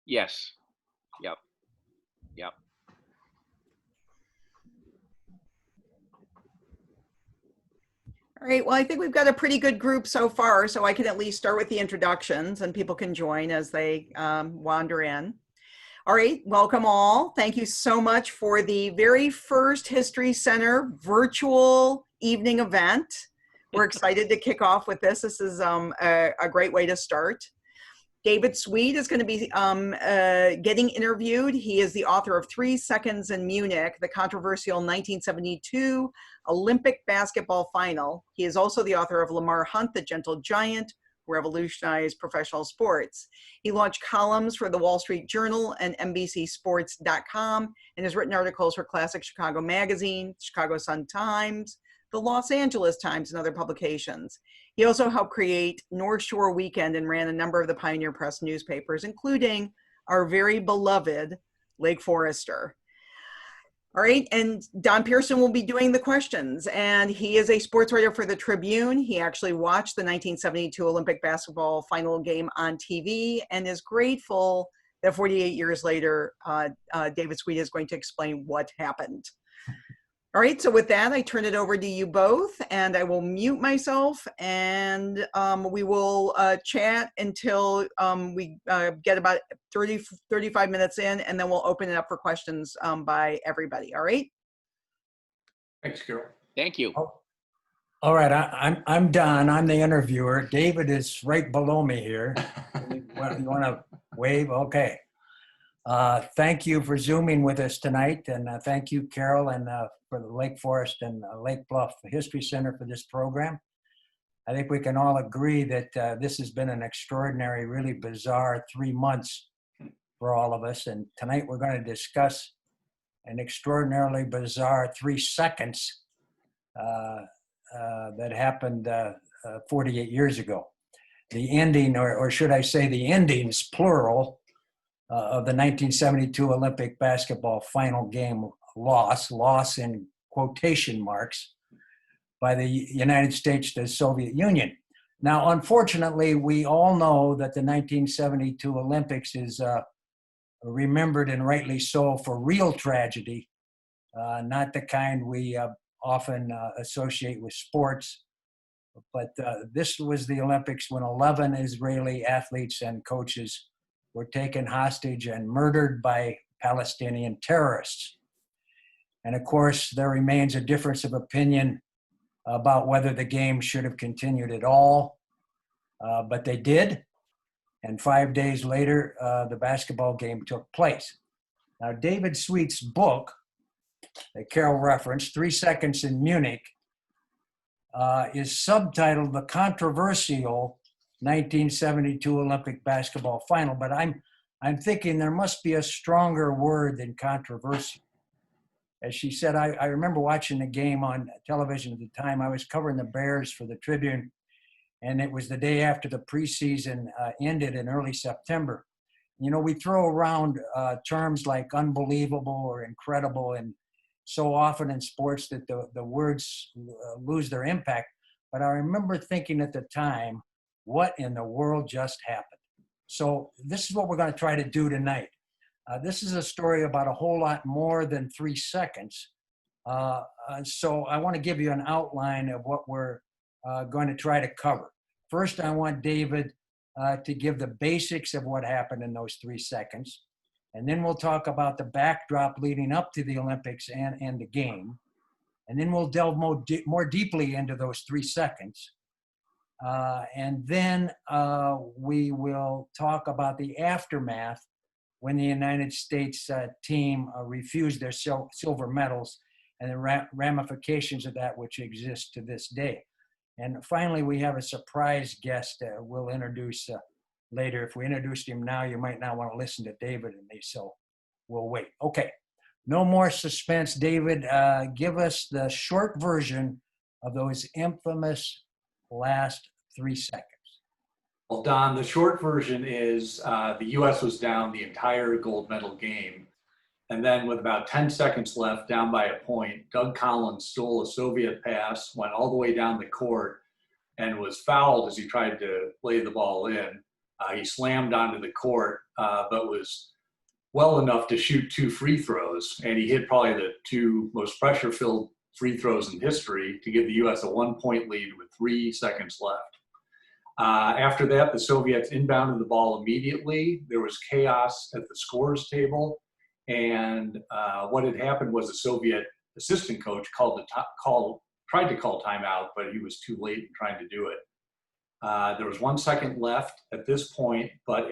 Yes. Yep. Yep. All right, well, I think we've got a pretty good group so far, so I can at least start with the introductions and people can join as they wander in. All right, welcome all. Thank you so much for the very first History Center virtual evening event. We're excited to kick off with this. This is a great way to start. David Sweet is going to be getting interviewed. He is the author of 3 Seconds in Munich, the controversial 1972 Olympic basketball final. He is also the author of Lamar Hunt, the Gentle Giant, Revolutionized Professional Sports. He launched columns for the Wall Street Journal and NBCSports.com and has written articles for Classic Chicago Magazine, Chicago Sun-Times, the Los Angeles Times, and other publications. He also helped create North Shore Weekend and ran a number of the Pioneer Press newspapers, including our very beloved Lake Forester. All right, and Don Pierson will be doing the questions, and he is a sports writer for the Tribune. He actually watched the 1972 Olympic basketball final game on TV and is grateful that 48 years later, David Sweet is going to explain what happened. All right, so with that, I turn it over to you both, and I will mute myself, and we will chat until we get about 35 minutes in, and then we'll open it up for questions by everybody, all right? Thanks, Carol. Thank you. Oh, all right, I'm Don. I'm the interviewer. David is right below me here. You want to wave? Okay. Thank you for Zooming with us tonight, and thank you, Carol, and for the Lake Forest and Lake Bluff History Center for this program. I think we can all agree that this has been an extraordinary, really bizarre 3 months for all of us, and tonight we're going to discuss an extraordinarily bizarre 3 seconds that happened 48 years ago. The ending, or should I say the endings, plural, of the 1972 Olympic basketball final game loss in quotation marks, by the United States to the Soviet Union. Now, unfortunately, we all know that the 1972 Olympics is remembered, and rightly so, for real tragedy, not the kind we often associate with sports. But this was the Olympics when 11 Israeli athletes and coaches were taken hostage and murdered by Palestinian terrorists. And of course, there remains a difference of opinion about whether the game should have continued at all, but they did. And 5 days later, the basketball game took place. Now, David Sweet's book that Carol referenced, 3 Seconds in Munich, is subtitled The Controversial 1972 Olympic Basketball Final, but I'm thinking there must be a stronger word than controversial. As she said, I remember watching the game on television at the time. I was covering the Bears for the Tribune, and it was the day after the preseason ended in early September. You know, we throw around terms like unbelievable or incredible, and so often in sports that the words lose their impact. But I remember thinking at the time, what in the world just happened? So this is what we're going to try to do tonight. This is a story about a whole lot more than 3 seconds. So I want to give you an outline of what we're going to try to cover. First, I want David to give the basics of what happened in those 3 seconds. And then we'll talk about the backdrop leading up to the Olympics and the game. And then we'll delve more deeply into those 3 seconds. And then we will talk about the aftermath when the United States team refused their silver medals and the ramifications of that which exist to this day. And finally, we have a surprise guest we'll introduce later. If we introduced him now, you might not want to listen to David and me, so we'll wait. Okay, no more suspense. David, give us the short version of those infamous last 3 seconds. Well, Don, the short version is the U.S. was down the entire gold medal game. And then with about 10 seconds left, down by a point, Doug Collins stole a Soviet pass, went all the way down the court, and was fouled as he tried to lay the ball in. He slammed onto the court, but was well enough to shoot 2 free throws. And he hit probably the 2 most pressure-filled free throws in history to give the U.S. a 1-point lead with 3 seconds left. After that, the Soviets inbounded the ball immediately. There was chaos at the scores table. And what had happened was the Soviet assistant coach tried to call timeout, but he was too late in trying to do it. There was 1 second left at this point, but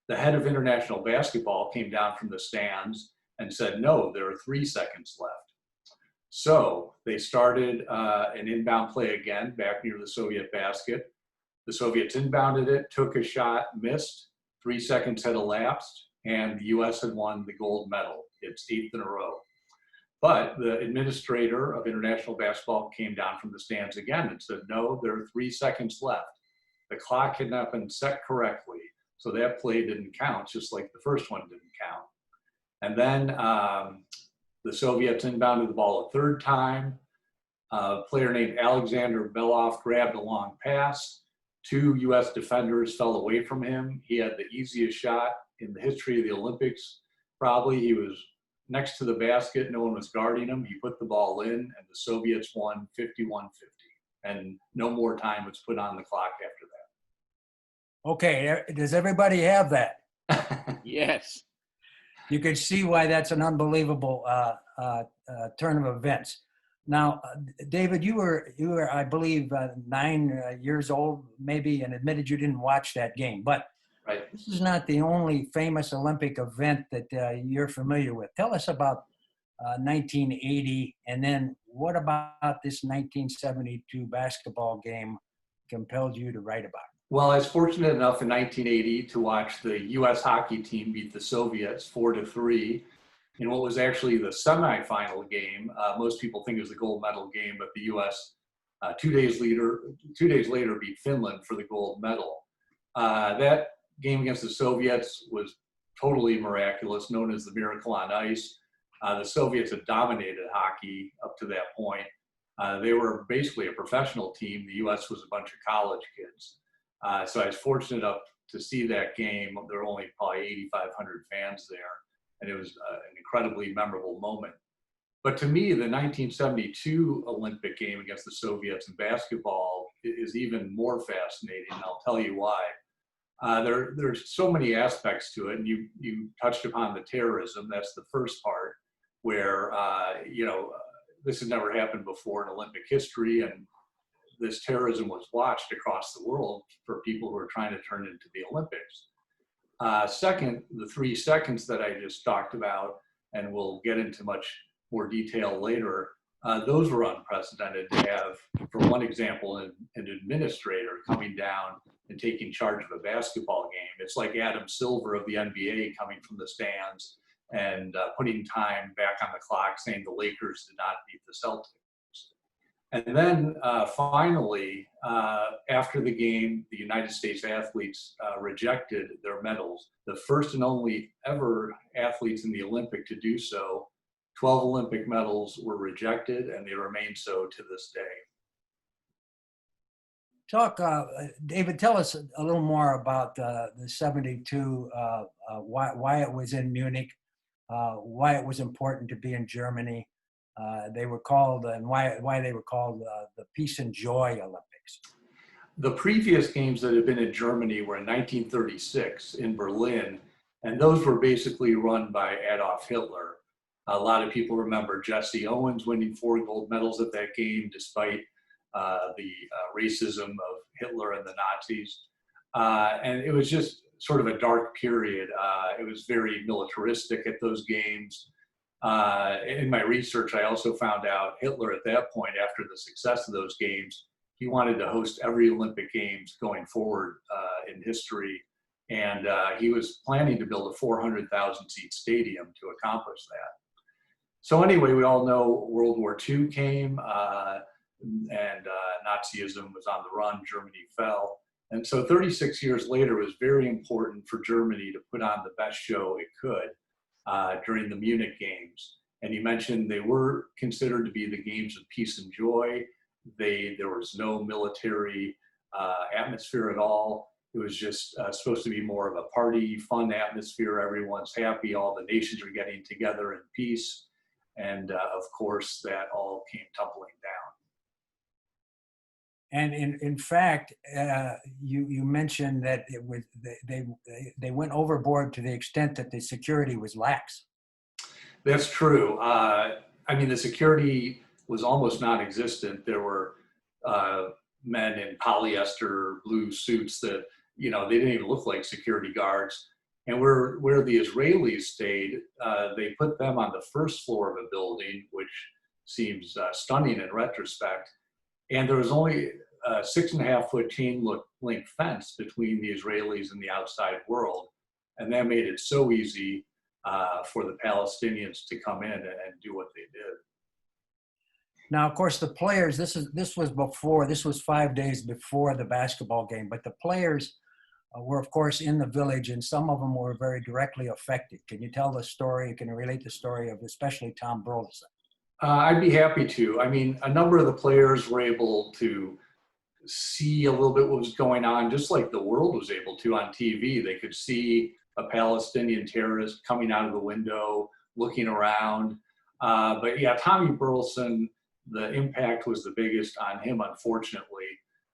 the head of international basketball came down from the stands and said, no, there are 3 seconds left. So they started an inbound play again back near the Soviet basket. The Soviets inbounded it, took a shot, missed. 3 seconds had elapsed, and the U.S. had won the gold medal. It's 8th in a row. But the administrator of international basketball came down from the stands again and said, no, there are 3 seconds left. The clock had not been set correctly, so that play didn't count, just like the first one didn't count. And then the Soviets inbounded the ball a 3rd time. A player named Alexander Belov grabbed a long pass. 2 U.S. defenders fell away from him. He had the easiest shot in the history of the Olympics. Probably he was next to the basket. No one was guarding him. He put the ball in, and the Soviets won 51-50. And no more time was put on the clock after that. Okay, does everybody have that? Yes. You can see why that's an unbelievable turn of events. Now, David, you were, I believe, 9 years old, maybe, and admitted you didn't watch that game. But Right. this is not the only famous Olympic event that you're familiar with. Tell us about 1980, and then what about this 1972 basketball game compelled you to write about it? Well, I was fortunate enough in 1980 to watch the U.S. hockey team beat the Soviets 4-3 in what was actually the semifinal game. Most people think it was the gold medal game, but the U.S. 2 days later beat Finland for the gold medal. That game against the Soviets was totally miraculous, known as the Miracle on Ice. The Soviets had dominated hockey up to that point. They were basically a professional team. The U.S. was a bunch of college kids. So I was fortunate enough to see that game. There were only probably 8,500 fans there, and it was an incredibly memorable moment. But to me, the 1972 Olympic game against the Soviets in basketball is even more fascinating, and I'll tell you why. There's so many aspects to it, and you touched upon the terrorism. That's the first part, where this had never happened before in Olympic history, and this terrorism was watched across the world for people who are trying to turn it into the Olympics. Second, the 3 seconds that I just talked about, and we'll get into much more detail later, those were unprecedented to have, for one example, an administrator coming down and taking charge of a basketball game. It's like Adam Silver of the NBA coming from the stands and putting time back on the clock, saying the Lakers did not beat the Celtics. And then finally, after the game, the United States athletes rejected their medals. The first and only ever athletes in the Olympic to do so. 12 Olympic medals were rejected, and they remain so to this day. David, tell us a little more about the 72, why it was in Munich, why it was important to be in Germany. They were called, and why they were called the Peace and Joy Olympics. The previous games that had been in Germany were in 1936 in Berlin, and those were basically run by Adolf Hitler. A lot of people remember Jesse Owens winning 4 gold medals at that game, despite the racism of Hitler and the Nazis. And it was just sort of a dark period. It was very militaristic at those games. In my research, I also found out Hitler at that point, after the success of those games, he wanted to host every Olympic Games going forward in history. And he was planning to build a 400,000 seat stadium to accomplish that. So anyway, we all know World War II came and Nazism was on the run. Germany fell. And so 36 years later, it was very important for Germany to put on the best show it could during the Munich Games. And you mentioned they were considered to be the games of peace and joy. There was no military atmosphere at all. It was just supposed to be more of a party, fun atmosphere. Everyone's happy. All the nations are getting together in peace. And of course, that all came tumbling down. And in fact, you mentioned that it was they went overboard to the extent that the security was lax. That's true. I mean, the security was almost non-existent. There were men in polyester blue suits that, you know, they didn't even look like security guards. And where the Israelis stayed, they put them on the first floor of a building, which seems stunning in retrospect. And there was only a 6.5 foot chain link fence between the Israelis and the outside world. And that made it so easy for the Palestinians to come in and do what they did. Now, of course, the players, this was 5 days before the basketball game, but the players were, of course, in the village, and some of them were very directly affected. Can you tell the story? Can you relate the story of especially Tom Burleson? I'd be happy to. I mean, a number of the players were able to see a little bit what was going on, just like the world was able to on TV. They could see a Palestinian terrorist coming out of the window, looking around. But yeah, Tommy Burleson, the impact was the biggest on him, unfortunately.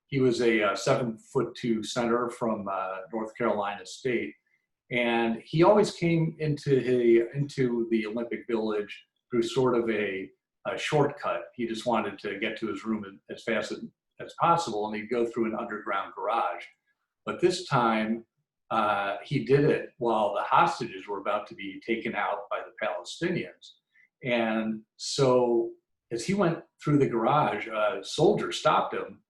He was a 7'2" center from North Carolina State. And he always came into the Olympic Village through sort of a shortcut. He just wanted to get to his room as fast as possible, and he'd go through an underground garage. But this time, he did it while the hostages were about to be taken out by the Palestinians. And so as he went through the garage, a soldier stopped him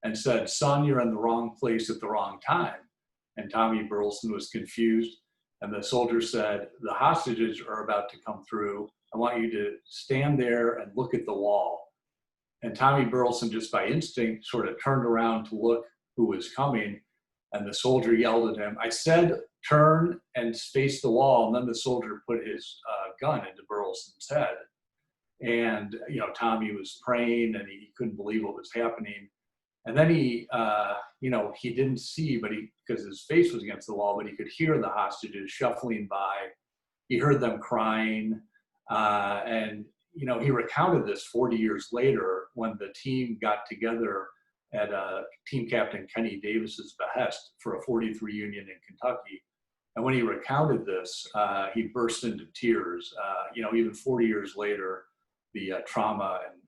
and said, "Son, you're in the wrong place at the wrong time." And Tommy Burleson was confused. And the soldier said, "The hostages are about to come through. I want you to stand there and look at the wall." And Tommy Burleson, just by instinct, sort of turned around to look who was coming. And the soldier yelled at him, "I said, turn and face the wall." And then the soldier put his gun into Burleson's head. And, you know, Tommy was praying and he couldn't believe what was happening. And then he, you know, he didn't see, because his face was against the wall, but he could hear the hostages shuffling by. He heard them crying. And, you know, he recounted this 40 years later when the team got together at team captain Kenny Davis's behest for a 40th reunion in Kentucky. And when he recounted this, he burst into tears. You know, even 40 years later, the trauma and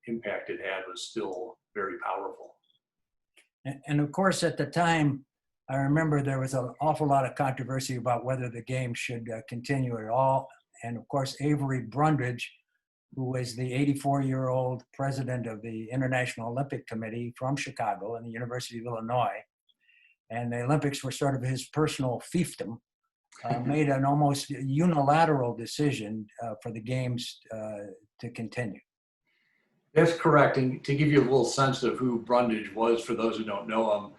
impact it had was still very powerful. And of course, at the time, I remember there was an awful lot of controversy about whether the game should continue at all. And of course, Avery Brundage, who was the 84-year-old president of the International Olympic Committee from Chicago and the University of Illinois, and the Olympics were sort of his personal fiefdom, made an almost unilateral decision for the games to continue. That's correct. And to give you a little sense of who Brundage was, for those who don't know him,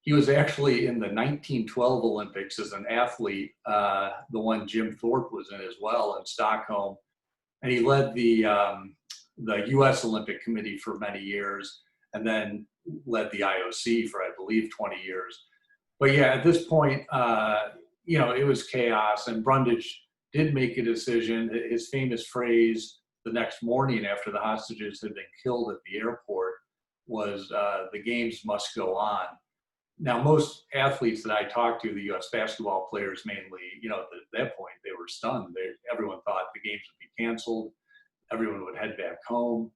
he was actually in the 1912 Olympics as an athlete, the one Jim Thorpe was in as well in Stockholm. And he led the U.S. Olympic Committee for many years, and then led the IOC for, I believe, 20 years. But yeah, at this point, you know, it was chaos, and Brundage did make a decision. His famous phrase the next morning after the hostages had been killed at the airport was, "The games must go on." Now, most athletes that I talked to, the U.S. basketball players mainly, you know, at that point, they were stunned. Everyone thought the games would be canceled. Everyone would head back home.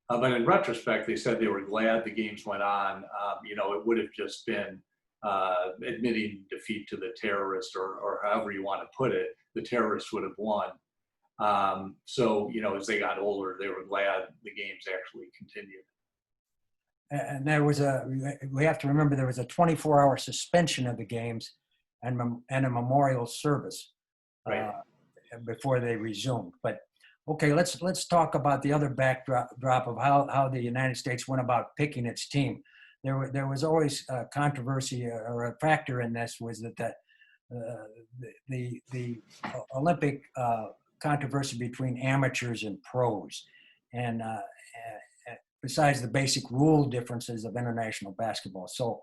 But in retrospect, they said they were glad the games went on. You know, it would have just been admitting defeat to the terrorist, or however you want to put it. The terrorists would have won. So, you know, as they got older, they were glad the games actually continued. And we have to remember there was a 24-hour suspension of the games and a memorial service before they resumed. But okay, let's talk about the other backdrop of how the United States went about picking its team. There was always controversy, or a factor in this was that the Olympic controversy between amateurs and pros, and besides the basic rule differences of international basketball. So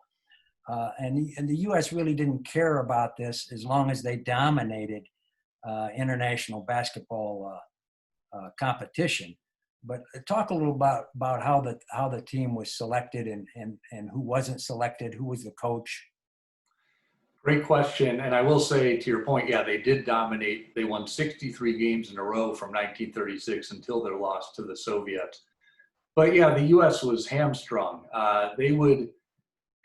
And the U.S. really didn't care about this as long as they dominated international basketball competition. But talk a little about how the team was selected and who wasn't selected, who was the coach. Great question. And I will say, to your point, yeah, they did dominate. They won 63 games in a row from 1936 until their loss to the Soviets. But yeah, the U.S. was hamstrung. They would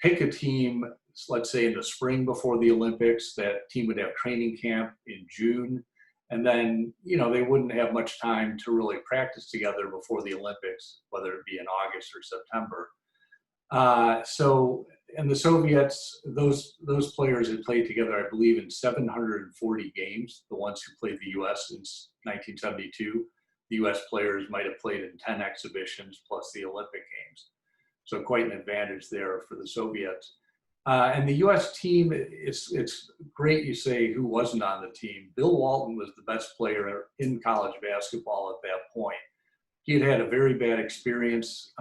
pick a team, let's say in the spring before the Olympics. That team would have training camp in June. And then, they wouldn't have much time to really practice together before the Olympics, whether it be in August or September. And the Soviets, those players had played together, I believe, in 740 games, the ones who played the U.S. since 1972. The U.S. players might have played in 10 exhibitions plus the Olympic Games. So quite an advantage there for the Soviets. And the U.S. team, it's great you say who wasn't on the team. Bill Walton was the best player in college basketball at that point. He had a very bad experience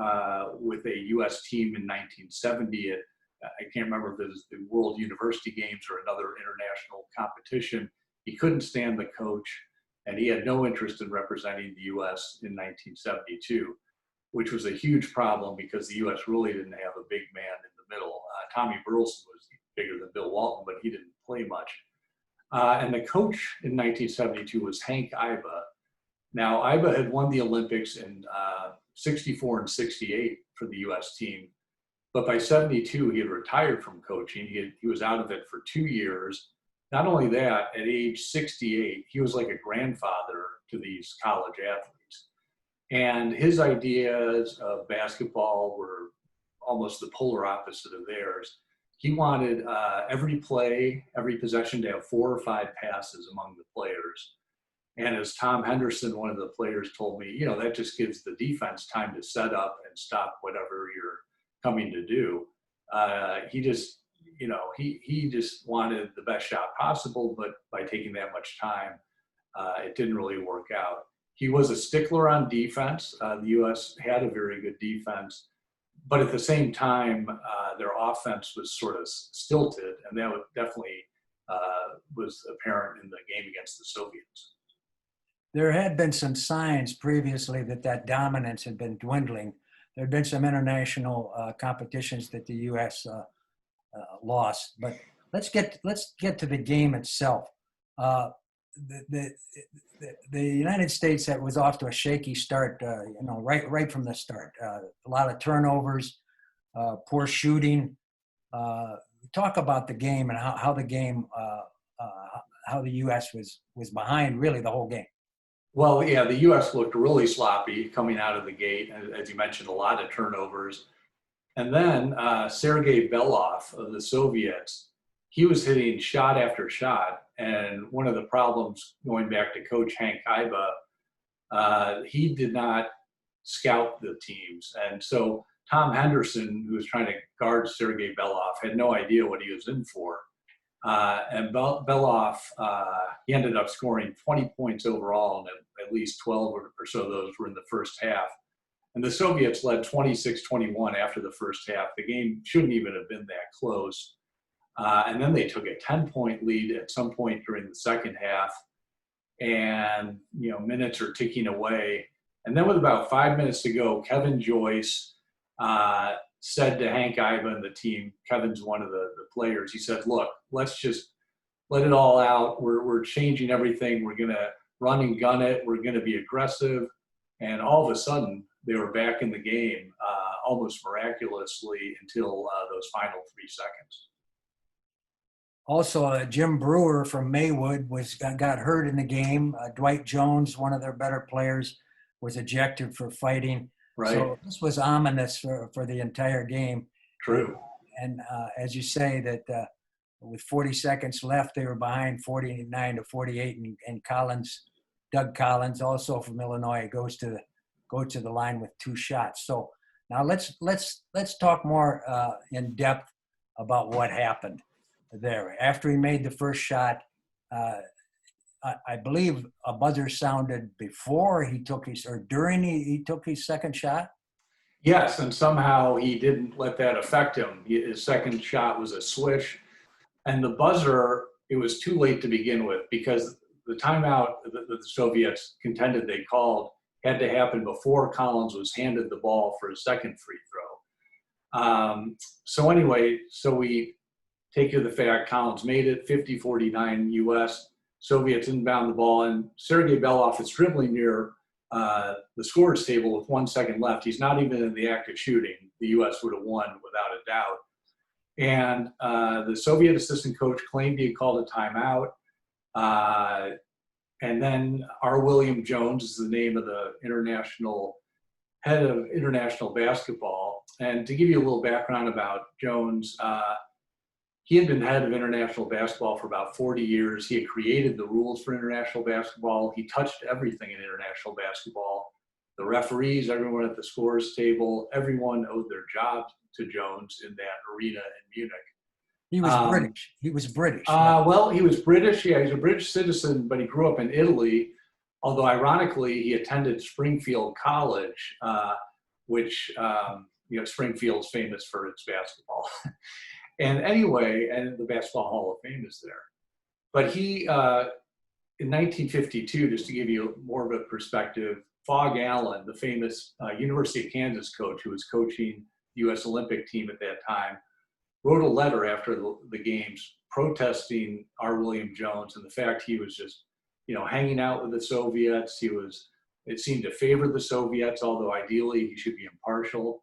with a U.S. team in 1970 I can't remember if it was the World University Games or another international competition. He couldn't stand the coach, and he had no interest in representing the U.S. in 1972, which was a huge problem because the U.S. really didn't have a big man in the middle. Tommy Burleson was bigger than Bill Walton, but he didn't play much. And the coach in 1972 was Hank Iba. Now, Iba had won the Olympics in 64 and 68 for the U.S. team. But by 72, he had retired from coaching. He was out of it for 2 years. Not only that, at age 68, he was like a grandfather to these college athletes. And his ideas of basketball were almost the polar opposite of theirs. He wanted every play, every possession to have 4 or 5 passes among the players. And as Tom Henderson, one of the players, told me, that just gives the defense time to set up and stop whatever you're coming to do. He just wanted the best shot possible, but by taking that much time, it didn't really work out. He was a stickler on defense. The U.S. had a very good defense, but at the same time, their offense was sort of stilted, and that definitely was apparent in the game against the Soviets. There had been some signs previously that dominance had been dwindling. There had been some international competitions that the U.S. Lost, but let's get to the game itself. The United States was off to a shaky start, right from the start. A lot of turnovers, poor shooting. Talk about the game and how the game, how the U.S. was behind really the whole game. Well, yeah, the U.S. looked really sloppy coming out of the gate. As you mentioned, a lot of turnovers. And then Sergei Belov of the Soviets, he was hitting shot after shot. And one of the problems, going back to Coach Hank Iba, he did not scout the teams. And so Tom Henderson, who was trying to guard Sergei Belov, had no idea what he was in for. And Belov, he ended up scoring 20 points overall, and at least 12 or so of those were in the first half. And the Soviets led 26-21 after the first half. The game shouldn't even have been that close. And then they took a 10-point lead at some point during the second half. And, minutes are ticking away. And then with about 5 minutes to go, Kevin Joyce said to Hank Iba and the team, Kevin's one of the players, he said, look, let's just let it all out. We're changing everything. We're going to run and gun it. We're going to be aggressive. And all of a sudden, they were back in the game almost miraculously until those final 3 seconds. Also, Jim Brewer from Maywood got hurt in the game. Dwight Jones, one of their better players, was ejected for fighting. Right. So this was ominous for the entire game. True. And as you say, that with 40 seconds left, they were behind 49-48, and Doug Collins, also from Illinois, go to the line with 2 shots. So now let's talk more in depth about what happened there. After he made the first shot, I believe a buzzer sounded before he took his, or during he took his second shot. Yes, and somehow he didn't let that affect him. His second shot was a swish, and the buzzer, it was too late to begin with because the timeout that the Soviets contended they called had to happen before Collins was handed the ball for his second free throw. So anyway, so we take to the fact Collins made it 50-49 US. Soviets inbound the ball, and Sergei Belov is dribbling near the scorers table with 1 second left. He's not even in the act of shooting. The US would have won without a doubt. And the Soviet assistant coach claimed he had called a timeout. And then R. William Jones is the name of the head of international basketball. And to give you a little background about Jones, he had been head of international basketball for about 40 years. He had created the rules for international basketball. He touched everything in international basketball. The referees, everyone at the scorers table, everyone owed their job to Jones in that arena in Munich. He was British. He was British. Well, he was British. Yeah, he's a British citizen, but he grew up in Italy. Although ironically, he attended Springfield College, which Springfield's famous for its basketball. And anyway, and the Basketball Hall of Fame is there. But he, in 1952, just to give you more of a perspective, Fog Allen, the famous University of Kansas coach who was coaching the U.S. Olympic team at that time, wrote a letter after the games protesting R. William Jones and the fact he was just, hanging out with the Soviets. It seemed to favor the Soviets, although ideally he should be impartial.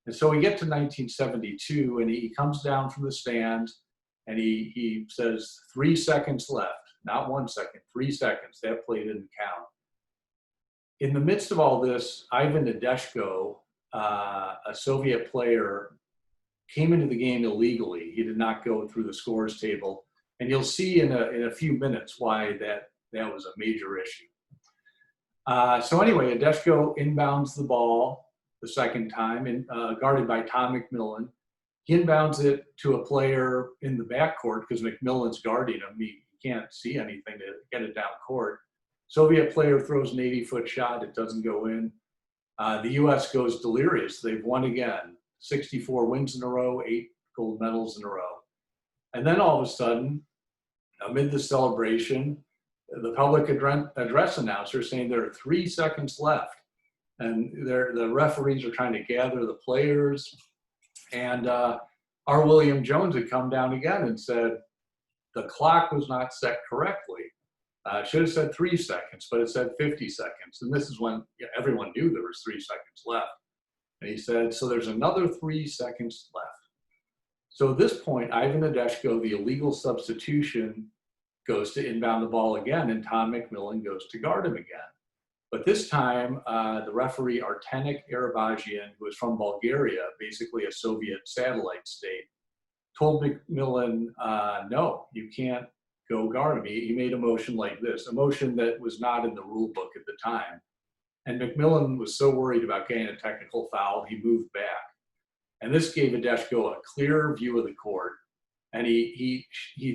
And so we get to 1972, and he comes down from the stands, and he says 3 seconds left, not 1 second, 3 seconds. That play didn't count. In the midst of all this, Ivan Nadeshko, a Soviet player, came into the game illegally. He did not go through the scores table, and you'll see in a few minutes why that was a major issue. So anyway, Nadeshko inbounds the ball the second time, and guarded by Tom McMillan. He inbounds it to a player in the backcourt because McMillan's guarding him. He can't see anything to get it down court. Soviet player throws an 80-foot shot. It doesn't go in. The U.S. goes delirious. They've won again. 64 wins in a row, 8 gold medals in a row. And then all of a sudden, amid the celebration, the public address announcer saying there are 3 seconds left. And the referees are trying to gather the players. And R. William Jones had come down again and said, the clock was not set correctly. Should have said 3 seconds, but it said 50 seconds. And this is when everyone knew there was 3 seconds left. And he said, so there's another 3 seconds left. So at this point, Ivan Nadeshko, the illegal substitution, goes to inbound the ball again, and Tom McMillan goes to guard him again. But this time, the referee, Artenik Arabajian, who is from Bulgaria, basically a Soviet satellite state, told McMillan, no, you can't go guard him. He made a motion like this, a motion that was not in the rule book at the time. And McMillan was so worried about getting a technical foul, he moved back. And this gave Nadeshko a clear view of the court. And he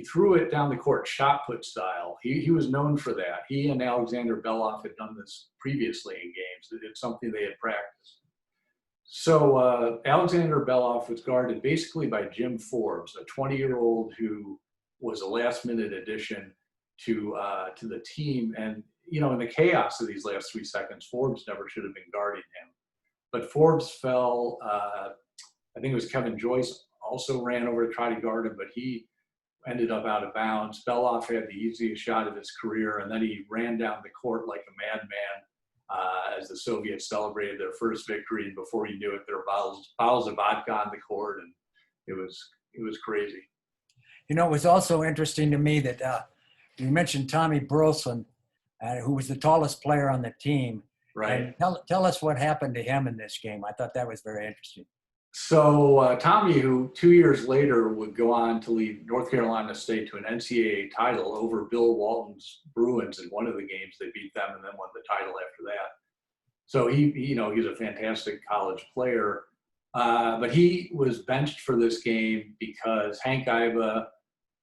threw it down the court, shot put style. He was known for that. He and Alexander Belov had done this previously in games. It's something they had practiced. So Alexander Belov was guarded basically by Jim Forbes, a 20-year-old who was a last-minute addition to the team. And in the chaos of these last 3 seconds, Forbes never should have been guarding him. But Forbes fell. I think it was Kevin Joyce also ran over to try to guard him, but he ended up out of bounds. Belov had the easiest shot of his career, and then he ran down the court like a madman as the Soviets celebrated their first victory. And before you knew it, there were bottles of vodka on the court, and it was crazy. It was also interesting to me that you mentioned Tommy Burleson, who was the tallest player on the team. Right. And tell us what happened to him in this game. I thought that was very interesting. So Tommy, who 2 years later would go on to lead North Carolina State to an NCAA title over Bill Walton's Bruins in one of the games. They beat them and then won the title after that. So he's a fantastic college player. But he was benched for this game because Hank Iba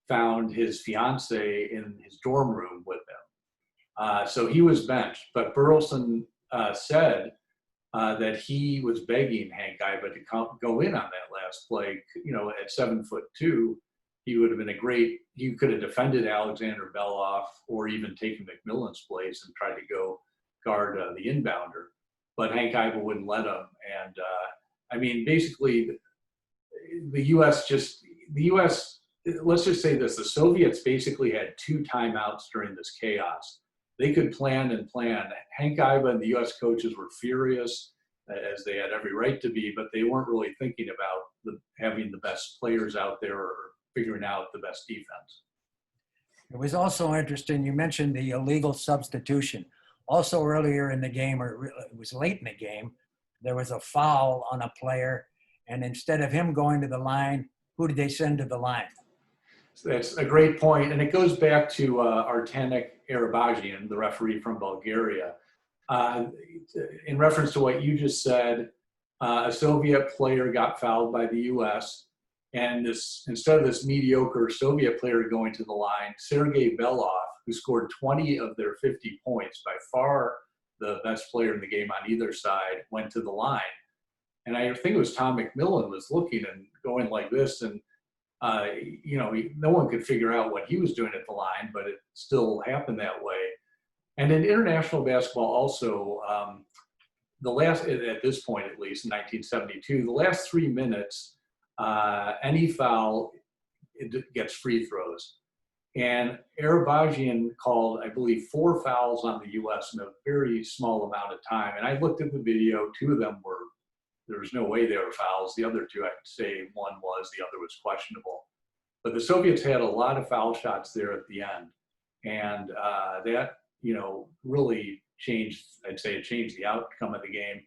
found his fiance in his dorm room with him. So he was benched. But Burleson said that he was begging Hank Iba to go in on that last play. You know, at 7'2", he would have been he could have defended Alexander Beloff or even taken McMillan's place and tried to go guard the inbounder. But Hank Iba wouldn't let him. And I mean, basically, the U.S., let's just say this, the Soviets basically had 2 timeouts during this chaos. They could plan and plan. Hank Iba and the U.S. coaches were furious, as they had every right to be, but they weren't really thinking about having the best players out there or figuring out the best defense. It was also interesting, you mentioned the illegal substitution. Also earlier in the game, or it was late in the game, there was a foul on a player, and instead of him going to the line, who did they send to the line? That's a great point, and it goes back to Artanik Arabajian, the referee from Bulgaria. In reference to what you just said, a Soviet player got fouled by the U.S., and instead of this mediocre Soviet player going to the line, Sergei Belov, who scored 20 of their 50 points, by far the best player in the game on either side, went to the line. And I think it was Tom McMillan was looking and going like this, and you know, no one could figure out what he was doing at the line, but it still happened that way. And in international basketball also, at this point at least, in 1972, the last 3 minutes, any foul, it gets free throws. And Arabajian called, I believe, 4 fouls on the U.S. in a very small amount of time. And I looked at the video, 2 of them there was no way they were fouls. The other 2, I could say one was, the other was questionable. But the Soviets had a lot of foul shots there at the end. And that, you know, really changed, I'd say it changed the outcome of the game.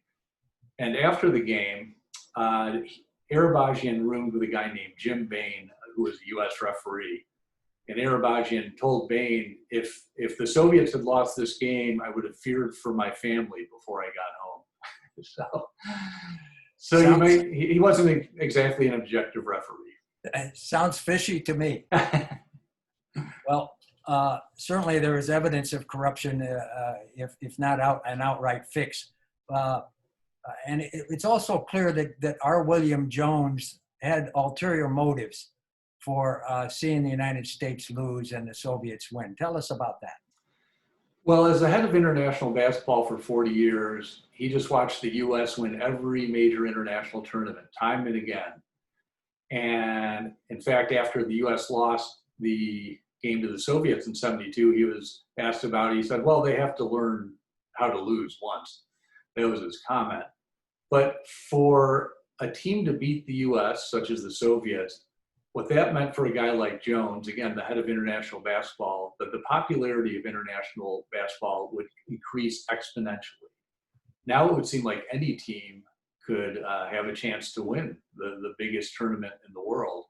And after the game, Arabajian roomed with a guy named Jim Bain, who was a U.S. referee. And Arabajian told Bain, if the Soviets had lost this game, I would have feared for my family before I got home. So he wasn't exactly an objective referee. It sounds fishy to me. Well, certainly there is evidence of corruption, if not an outright fix. And it's also clear that R. William Jones had ulterior motives for seeing the United States lose and the Soviets win. Tell us about that. Well, as the head of international basketball for 40 years, he just watched the U.S. win every major international tournament, time and again. And in fact, after the U.S. lost the game to the Soviets in 72, he was asked about it. He said, well, they have to learn how to lose once. That was his comment. But for a team to beat the U.S., such as the Soviets, what that meant for a guy like Jones, again, the head of international basketball, that the popularity of international basketball would increase exponentially. Now it would seem like any team could have a chance to win the biggest tournament in the world.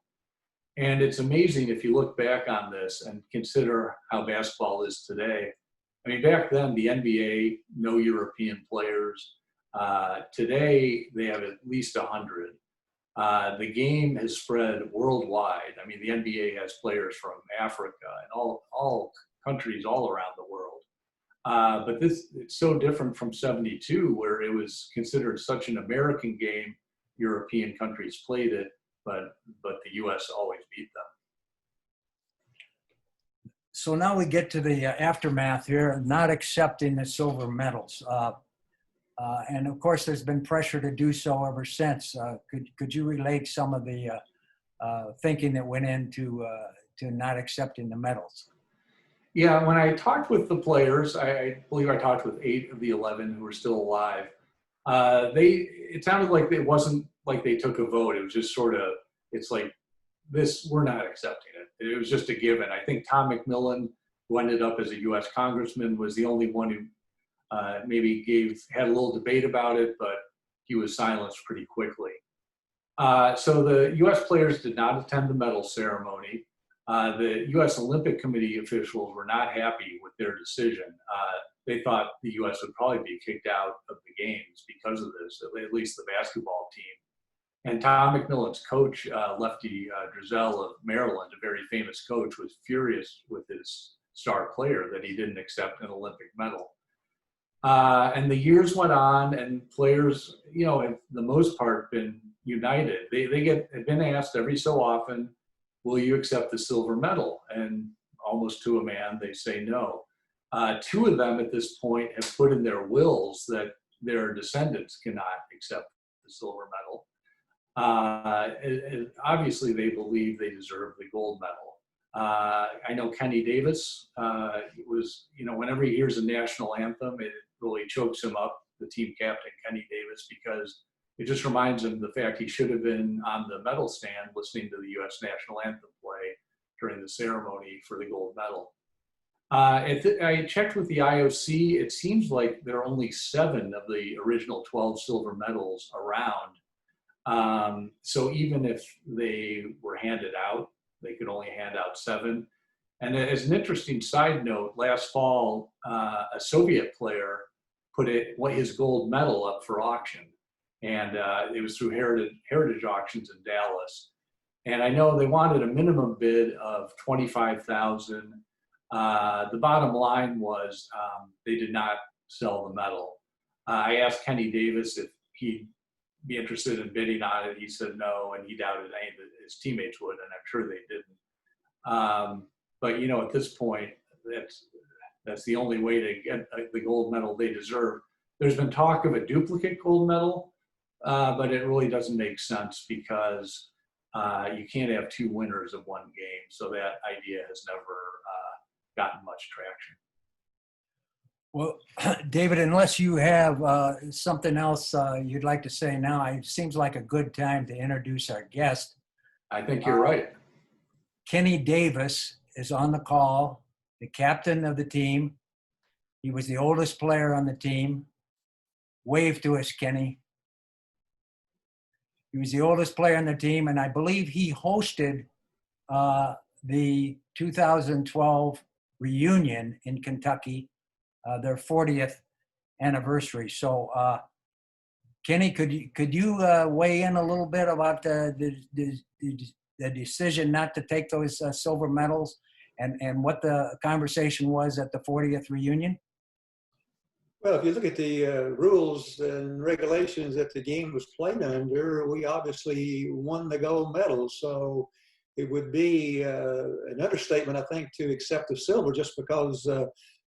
And it's amazing if you look back on this and consider how basketball is today. I mean, back then, the NBA, no European players. Today, they have at least 100. The game has spread worldwide. I mean, the NBA has players from Africa and all countries all around the world. But it's so different from 72, where it was considered such an American game. European countries played it, but the U.S. always beat them. So now we get to the aftermath here, not accepting the silver medals. And of course, there's been pressure to do so ever since. Could you relate some of the thinking that went into to not accepting the medals? Yeah, when I talked with the players, I believe I talked with 8 of the 11 who were still alive. It sounded like it wasn't like they took a vote. It was just sort of, it's like, this, we're not accepting it. It was just a given. I think Tom McMillan, who ended up as a U.S. congressman, was the only one who maybe had a little debate about it, but he was silenced pretty quickly. So the U.S. players did not attend the medal ceremony. The U.S. Olympic Committee officials were not happy with their decision. They thought the U.S. would probably be kicked out of the games because of this, at least the basketball team. And Tom McMillan's coach, Lefty Driesell of Maryland, a very famous coach, was furious with his star player that he didn't accept an Olympic medal. And the years went on, and players, have the most part been united. They've been asked every so often, will you accept the silver medal? And almost to a man, they say no. Two of them at this point have put in their wills that their descendants cannot accept the silver medal. Obviously, they believe they deserve the gold medal. I know Kenny Davis whenever he hears a national anthem, it really chokes him up, the team captain, Kenny Davis, because it just reminds him of the fact he should have been on the medal stand listening to the U.S. national anthem play during the ceremony for the gold medal. I checked with the IOC. It seems like there are only 7 of the original 12 silver medals around. So even if they were handed out, they could only hand out 7. And as an interesting side note, last fall, a Soviet player put his gold medal up for auction. And it was through Heritage Auctions in Dallas. And I know they wanted a minimum bid of $25,000. The bottom line was they did not sell the medal. I asked Kenny Davis if he'd be interested in bidding on it. He said no, and he doubted any of his teammates would, and I'm sure they didn't. But at this point, that's the only way to get the gold medal they deserve. There's been talk of a duplicate gold medal, but it really doesn't make sense because you can't have 2 winners of one game. So that idea has never gotten much traction. Well, David, unless you have something else you'd like to say now, it seems like a good time to introduce our guest. I think you're right. Kenny Davis is on the call, the captain of the team. He was the oldest player on the team. Wave to us, Kenny. He was the oldest player on the team, and I believe he hosted the 2012 reunion in Kentucky, their 40th anniversary. So, Kenny, could you weigh in a little bit about the decision not to take those silver medals and what the conversation was at the 40th reunion? Well, if you look at the rules and regulations that the game was played under, we obviously won the gold medal. So it would be an understatement, I think, to accept the silver just because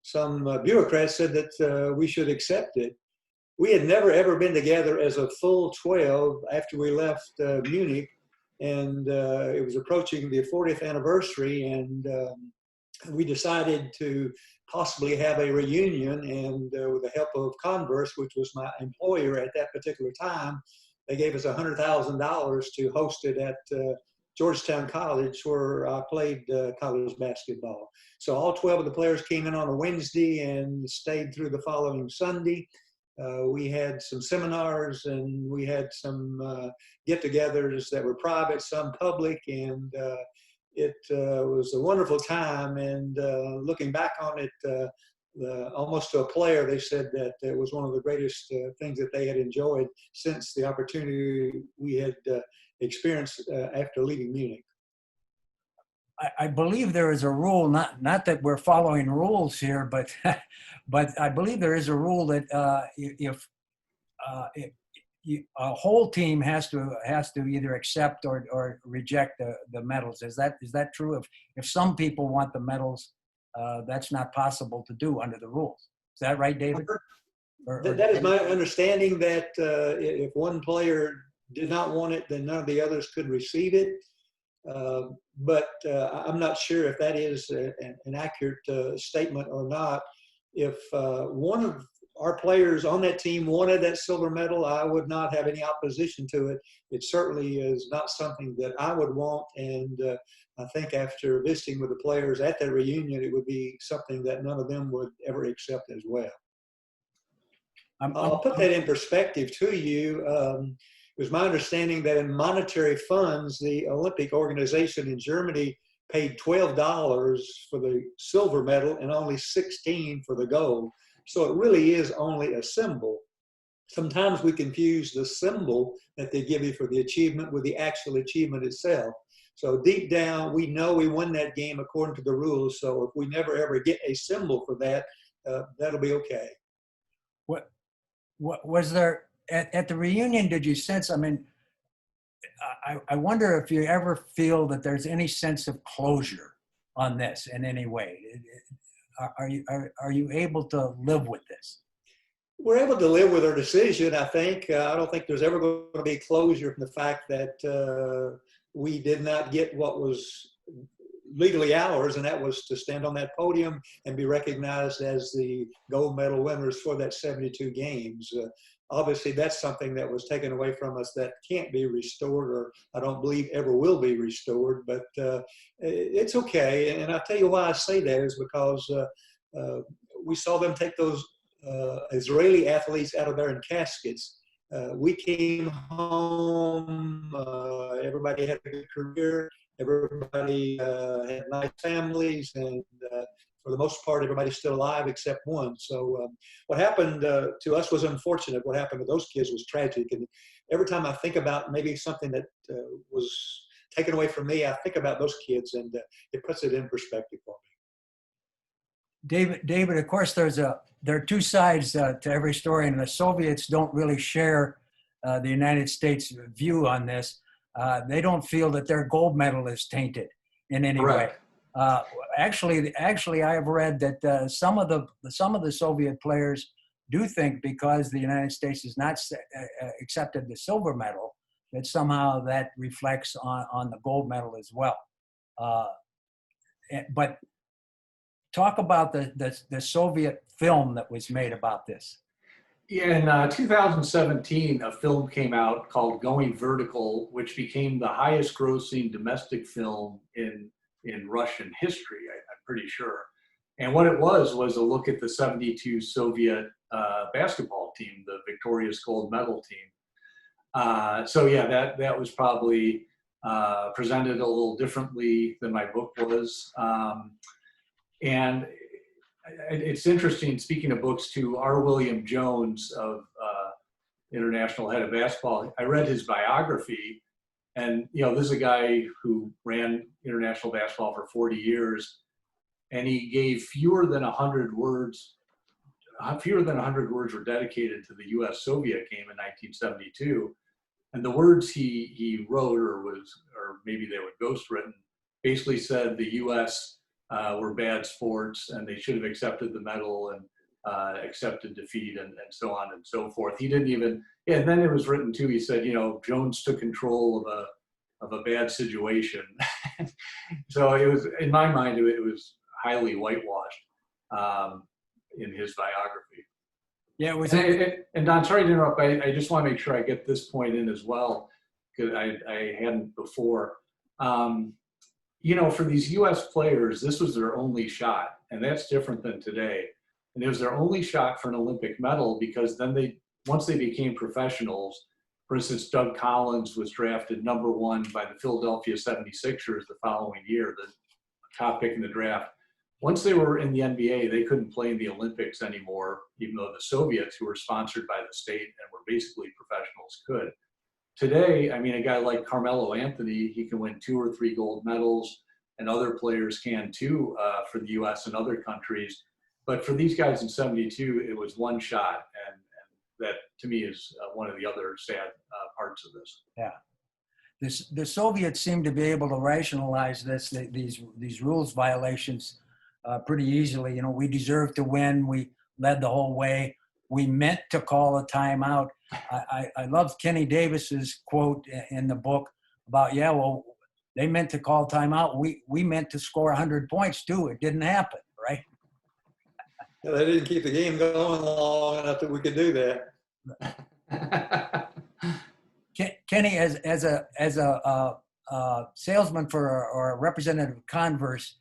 some bureaucrats said that we should accept it. We had never, ever been together as a full 12 after we left Munich. And it was approaching the 40th anniversary, and we decided to possibly have a reunion. And with the help of Converse, which was my employer at that particular time, they gave us $100,000 to host it at Georgetown College, where I played college basketball. So all 12 of the players came in on a Wednesday and stayed through the following Sunday. We had some seminars and we had some get-togethers that were private, some public, and it was a wonderful time. And looking back on it, almost to a player, they said that it was one of the greatest things that they had enjoyed since the opportunity we had experienced after leaving Munich. I believe there is a rule, not that we're following rules here, but but I believe there is a rule that if a whole team has to either accept or reject the medals. Is that true? If some people want the medals, that's not possible to do under the rules. Is that right, David? That is my understanding, that if one player did not want it, then none of the others could receive it. But I'm not sure if that is an accurate statement or not. If one of our players on that team wanted that silver medal, I would not have any opposition to it. It certainly is not something that I would want. And I think after visiting with the players at that reunion, it would be something that none of them would ever accept as well. I'll put that in perspective to you. It was my understanding that in monetary funds, the Olympic organization in Germany paid $12 for the silver medal and only $16 for the gold. So it really is only a symbol. Sometimes we confuse the symbol that they give you for the achievement with the actual achievement itself. So deep down, we know we won that game according to the rules. So if we never ever get a symbol for that, that'll be okay. What was there at the reunion? Did you sense? I mean, I wonder if you ever feel that there's any sense of closure on this in any way. Are you able to live with this? We're able to live with our decision, I think. I don't think there's ever going to be closure from the fact that we did not get what was legally ours, and that was to stand on that podium and be recognized as the gold medal winners for that 72 games. Obviously, that's something that was taken away from us that can't be restored, or I don't believe ever will be restored, but it's okay. And I'll tell you why I say that is because we saw them take those Israeli athletes out of there in caskets. We came home, everybody had a good career, everybody had nice families, and for the most part, everybody's still alive except one. So what happened to us was unfortunate. What happened to those kids was tragic. And every time I think about maybe something that was taken away from me, I think about those kids, and it puts it in perspective for me. David, of course, there are two sides to every story, and the Soviets don't really share the United States' view on this. They don't feel that their gold medal is tainted in any way. Actually, I have read that some of the Soviet players do think because the United States has not accepted the silver medal, that somehow that reflects on the gold medal as well. But talk about the Soviet film that was made about this. Yeah, in 2017, a film came out called Going Vertical, which became the highest grossing domestic film in Russian history, I'm pretty sure. And what it was a look at the 72 Soviet basketball team, the victorious gold medal team. So yeah, that was probably presented a little differently than my book was. And it's interesting, speaking of books too, R. William Jones of International Head of Basketball, I read his biography, and this is a guy who ran international basketball for 40 years, and he gave fewer than 100 words were dedicated to the U.S.-Soviet game in 1972. And the words he wrote, or maybe they were ghostwritten, basically said the U.S. Were bad sports, and they should have accepted the medal and accepted defeat, and so on and so forth. He didn't even, and then it was written too, he said, Jones took control of a bad situation. So it was, in my mind, it was highly whitewashed in his biography. Yeah, it was. And Don, sorry to interrupt, I just want to make sure I get this point in as well, because I hadn't before. For these U.S. players, this was their only shot, and that's different than today. And it was their only shot for an Olympic medal, because then once they became professionals, for instance, Doug Collins was drafted #1 by the Philadelphia 76ers the following year, the top pick in the draft. Once they were in the NBA, they couldn't play in the Olympics anymore, even though the Soviets, who were sponsored by the state and were basically professionals, could. Today, I mean, a guy like Carmelo Anthony, he can win 2 or 3 gold medals, and other players can too for the U.S. and other countries. But for these guys in 72, it was one shot, and that to me is one of the other sad parts of this. Yeah, the Soviets seem to be able to rationalize these rules violations pretty easily. We deserved to win. We led the whole way. We meant to call a timeout. I love Kenny Davis's quote in the book about, they meant to call timeout. We meant to score 100 points too. It didn't happen, right? Yeah, they didn't keep the game going long enough that we could do that. Kenny, as a salesman or a representative of Converse,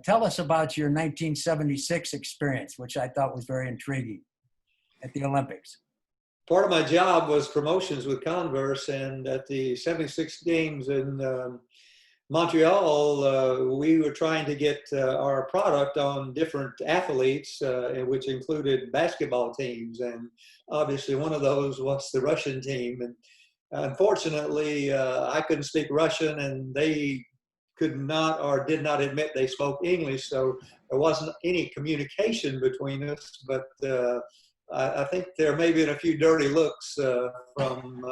tell us about your 1976 experience, which I thought was very intriguing at the Olympics. Part of my job was promotions with Converse, and at the 76 games in Montreal, we were trying to get our product on different athletes, which included basketball teams, and obviously one of those was the Russian team. And unfortunately, I couldn't speak Russian, and they could not or did not admit they spoke English, so there wasn't any communication between us. But I think there may have been a few dirty looks from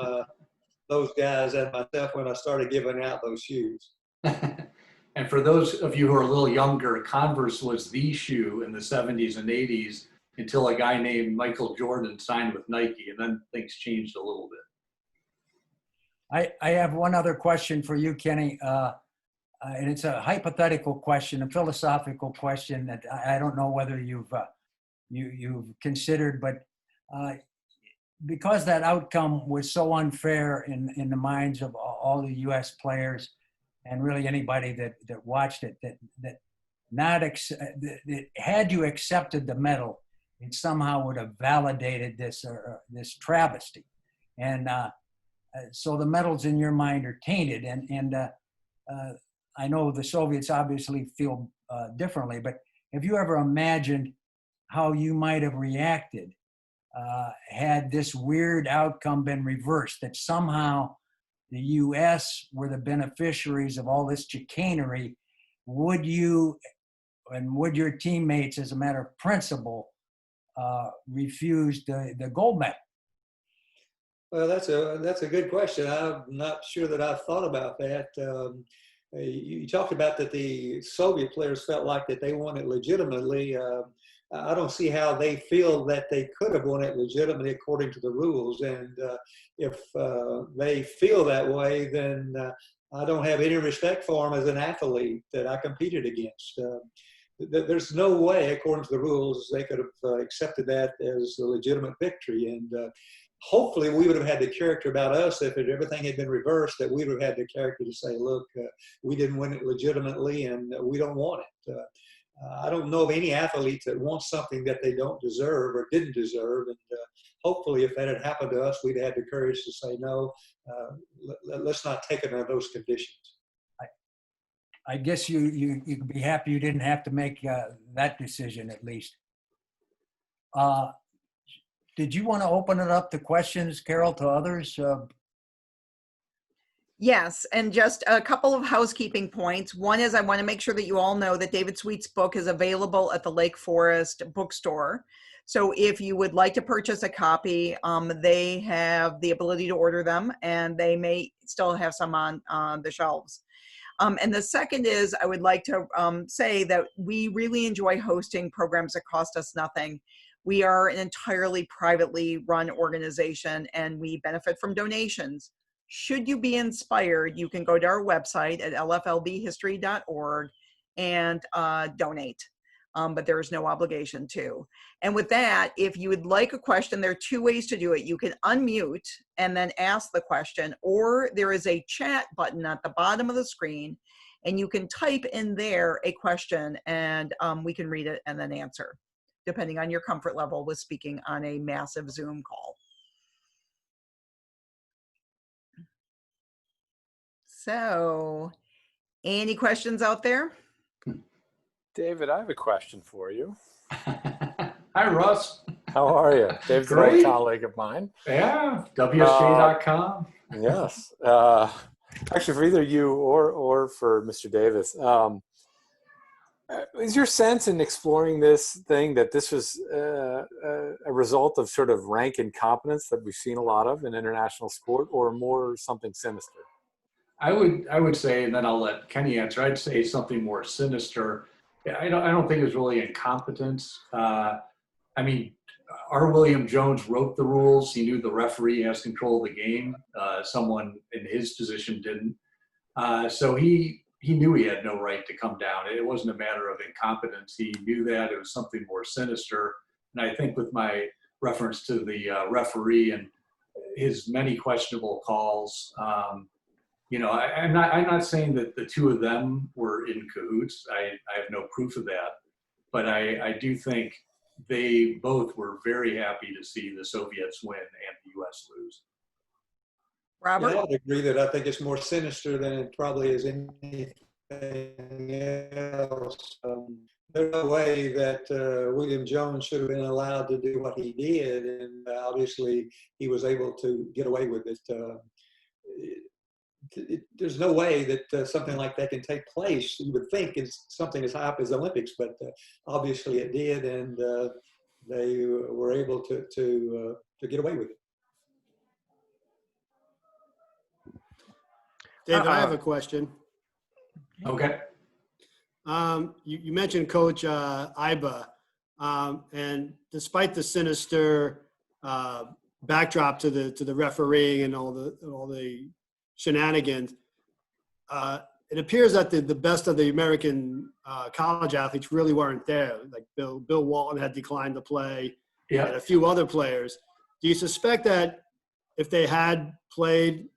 those guys and myself when I started giving out those shoes. And for those of you who are a little younger, Converse was the shoe in the 70s and 80s until a guy named Michael Jordan signed with Nike, and then things changed a little bit. I have one other question for you, Kenny. And it's a hypothetical question, a philosophical question that I don't know whether you've considered, but because that outcome was so unfair in the minds of all the U.S. players and really anybody that watched it, that had you accepted the medal, it somehow would have validated this travesty, and so the medals in your mind are tainted, and I know the Soviets obviously feel differently, but have you ever imagined how you might have reacted had this weird outcome been reversed, that somehow the U.S. were the beneficiaries of all this chicanery? Would you and would your teammates, as a matter of principle, refuse the gold medal? Well, that's a good question. I'm not sure that I've thought about that. You talked about that the Soviet players felt like that they won it legitimately. I don't see how they feel that they could have won it legitimately according to the rules. And if they feel that way, then I don't have any respect for them as an athlete that I competed against. There's no way, according to the rules, they could have accepted that as a legitimate victory. And hopefully we would have had the character about us if everything had been reversed, that we would have had the character to say, look, we didn't win it legitimately and we don't want it. I don't know of any athletes that want something that they don't deserve or didn't deserve. And hopefully if that had happened to us, we'd have had the courage to say, no, let's not take it under those conditions. I guess you could be happy you didn't have to make that decision, at least. Did you want to open it up to questions, Carol, to others? Yes, and just a couple of housekeeping points. One is I want to make sure that you all know that David Sweet's book is available at the Lake Forest bookstore. So if you would like to purchase a copy, they have the ability to order them, and they may still have some on the shelves. And the second is I would like to say that we really enjoy hosting programs that cost us nothing. We are an entirely privately run organization, and we benefit from donations. Should you be inspired, you can go to our website at lflbhistory.org and donate, but there is no obligation to. And with that, if you would like a question, there are two ways to do it. You can unmute and then ask the question, or there is a chat button at the bottom of the screen, and you can type in there a question, and we can read it and then answer, depending on your comfort level with speaking on a massive Zoom call. So, any questions out there? David, I have a question for you. Hi, Russ. How are you? David's an old colleague of mine. Yeah, WSJ.com. Yes. Actually, for either you or for Mr. Davis, is your sense in exploring this thing that this was a result of sort of rank incompetence that we've seen a lot of in international sport, or more something sinister? I would say, and then I'll let Kenny answer, I'd say something more sinister. I don't think it was really incompetence. I mean, R. William Jones wrote the rules. He knew the referee has control of the game. Someone in his position didn't. So he knew he had no right to come down. It wasn't a matter of incompetence. He knew that. It was something more sinister. And I think with my reference to the referee and his many questionable calls, you know, I'm not saying that the two of them were in cahoots. I have no proof of that. But I do think they both were very happy to see the Soviets win and the U.S. lose. Robert? Yeah, I would agree that I think it's more sinister than it probably is anything else. There's no way that William Jones should have been allowed to do what he did, and obviously he was able to get away with it. There's no way that something like that can take place. You would think it's something as high up as the Olympics, but obviously it did, and they were able to get away with it. David, I have a question. Okay. You mentioned Coach Iba, and despite the sinister backdrop to the refereeing and all the shenanigans, it appears that the best of the American college athletes really weren't there. Like Bill Walton had declined to play, Yeah. and a few other players. Do you suspect that if they had played,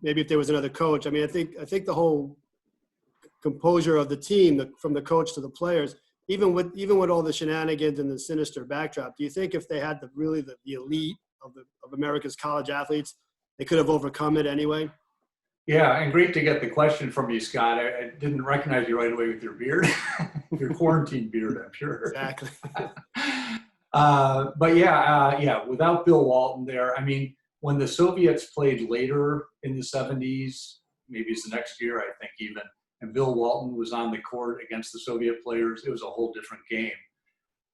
maybe if there was another coach? I mean, I think the whole composure of the team, from the coach to the players, even with all the shenanigans and the sinister backdrop, do you think if they had the elite of America's college athletes, they could have overcome it anyway? Yeah, and great to get the question from you, Scott. I didn't recognize you right away with your beard, your quarantine beard, I'm sure. Exactly. But yeah, without Bill Walton there, I mean, when the Soviets played later in the 70s, maybe it's the next year, I think even, and Bill Walton was on the court against the Soviet players, it was a whole different game.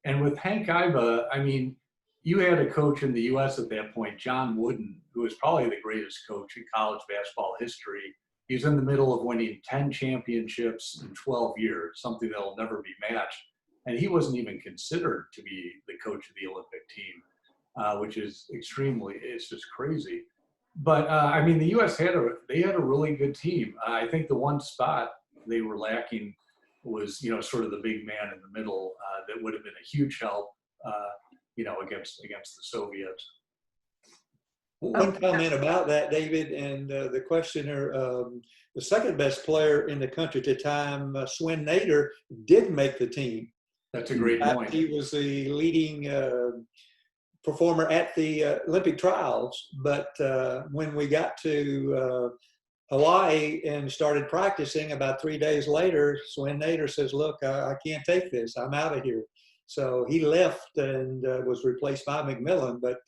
And with Hank Iba, I mean, you had a coach in the U.S. at that point, John Wooden, who was probably the greatest coach in college basketball history. He was in the middle of winning 10 championships in 12 years, something that will never be matched. And he wasn't even considered to be the coach of the Olympic team, which is it's just crazy. But I mean, the U.S. had a really good team. I think the one spot they were lacking was, sort of the big man in the middle that would have been a huge help, against the Soviets. One comment about that, David, and the questioner, the second best player in the country at the time, Swin Nader, did make the team. That's a great point. He was the leading performer at the Olympic trials, but when we got to Hawaii and started practicing, about 3 days later, Swin Nader says, "Look, I can't take this. I'm out of here." So he left and was replaced by McMillan. But